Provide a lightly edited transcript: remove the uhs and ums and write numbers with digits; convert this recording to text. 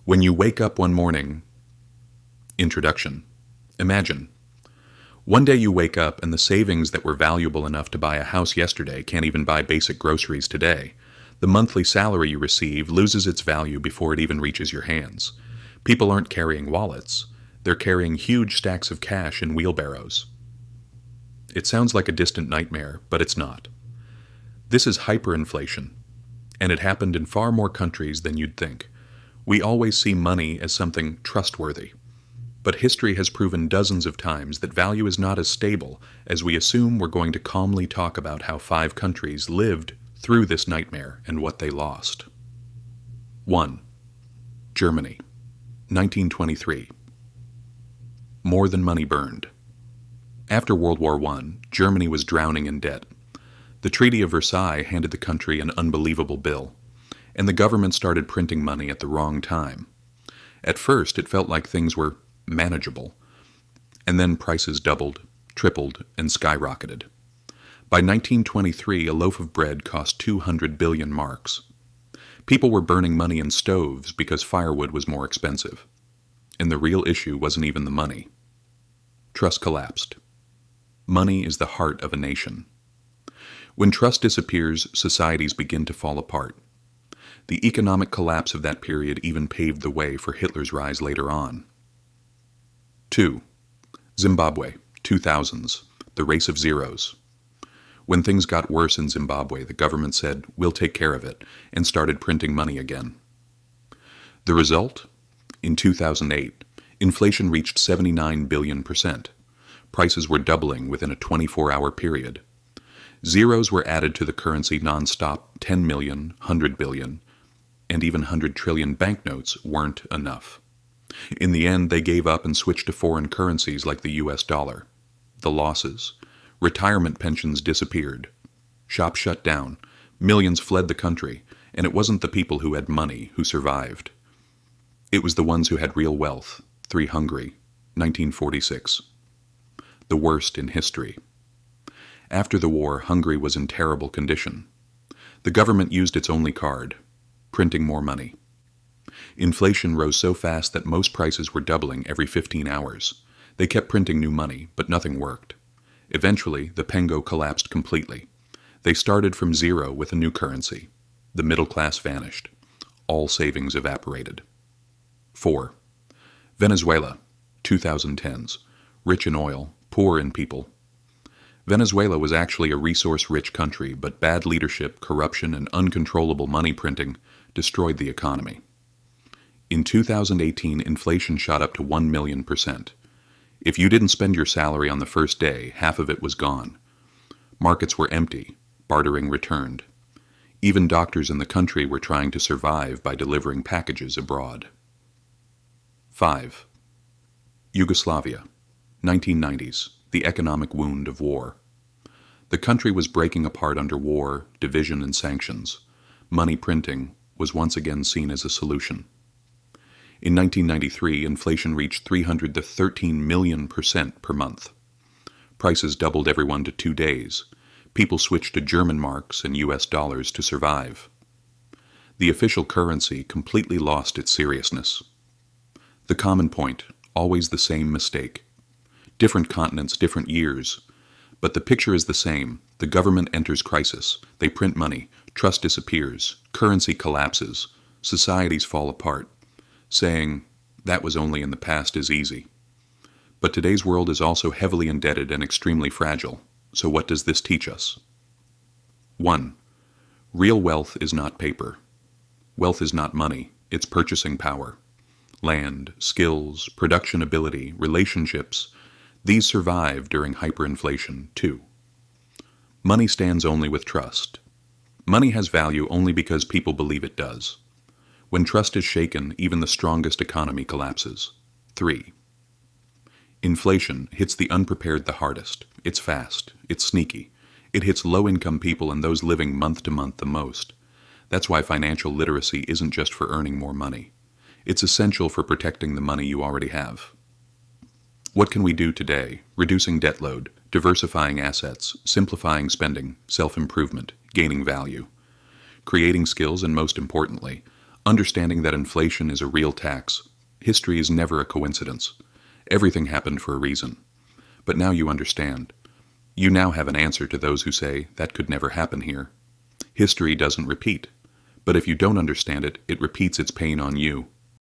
When you wake up one morning. Introduction. Imagine. One day you wake up and the savings that were valuable enough to buy a house yesterday can't even buy basic groceries today. The monthly salary you receive loses its value before it even reaches your hands. People aren't carrying wallets. They're carrying huge stacks of cash in wheelbarrows. It sounds like a distant nightmare, but it's not. This is hyperinflation, and it happened in far more countries than you'd think. We always see money as something trustworthy. But history has proven dozens of times that value is not as stable as we assume. We're going to calmly talk about how 5 countries lived through this nightmare and what they lost. 1. Germany, 1923. More than money burned. After World War I, Germany was drowning in debt. The Treaty of Versailles handed the country an unbelievable bill, and the government started printing money at the wrong time. At first, it felt like things were manageable, and then prices doubled, tripled, and skyrocketed. By 1923, a loaf of bread cost 200 billion marks. People were burning money in stoves because firewood was more expensive. And the real issue wasn't even the money. Trust collapsed. Money is the heart of a nation. When trust disappears, societies begin to fall apart. The economic collapse of that period even paved the way for Hitler's rise later on. 2. Zimbabwe, 2000s, the race of zeros. When things got worse in Zimbabwe, the government said, "We'll take care of it," and started printing money again. The result? In 2008, inflation reached 79 billion%. Prices were doubling within a 24-hour period. Zeros were added to the currency nonstop. 10 million, 100 billion, and even 100 trillion banknotes weren't enough. In the end, they gave up and switched to foreign currencies like the US dollar. The losses. Retirement pensions disappeared. Shops shut down. Millions fled the country, and it wasn't the people who had money who survived. It was the ones who had real wealth. 3 Hungary, 1946. The worst in history. After the war, Hungary was in terrible condition. The government used its only card, printing more money. Inflation rose so fast that most prices were doubling every 15 hours. They kept printing new money, but nothing worked. Eventually, the pengo collapsed completely. They started from zero with a new currency. The middle class vanished. All savings evaporated. 4. Venezuela, 2010s. Rich in oil, poor in people. Venezuela was actually a resource-rich country, but bad leadership, corruption, and uncontrollable money printing destroyed the economy. In 2018, inflation shot up to 1 million%. If you didn't spend your salary on the first day, half of it was gone. Markets were empty, bartering returned. Even doctors in the country were trying to survive by delivering packages abroad. 5. Yugoslavia, 1990s, the economic wound of war. The country was breaking apart under war, division, and sanctions. Money printing was once again seen as a solution. In 1993, inflation reached 300 to 13 million% per month. Prices doubled every 1 to 2 days. People switched to German marks and US dollars to survive. The official currency completely lost its seriousness. The common point, always the same mistake. Different continents, different years. But the picture is the same. The government enters crisis. They print money. Trust disappears. Currency collapses. Societies fall apart. Saying, "That was only in the past," is easy. But today's world is also heavily indebted and extremely fragile. So what does this teach us? 1. Real wealth is not paper. Wealth is not money. It's purchasing power. Land, skills, production ability, relationships. These survive during hyperinflation, too. Money stands only with trust. Money has value only because people believe it does. When trust is shaken, even the strongest economy collapses. 3. Inflation hits the unprepared the hardest. It's fast. It's sneaky. It hits low-income people and those living month to month the most. That's why financial literacy isn't just for earning more money. It's essential for protecting the money you already have. What can we do today? Reducing debt load, diversifying assets, simplifying spending, self-improvement, gaining value. Creating skills, and most importantly, Understanding that inflation is a real tax. History is never a coincidence. Everything happened for a reason. But now you understand. You now have an answer to those who say, that could never happen here. History doesn't repeat. But if you don't understand it, it repeats its pain on you.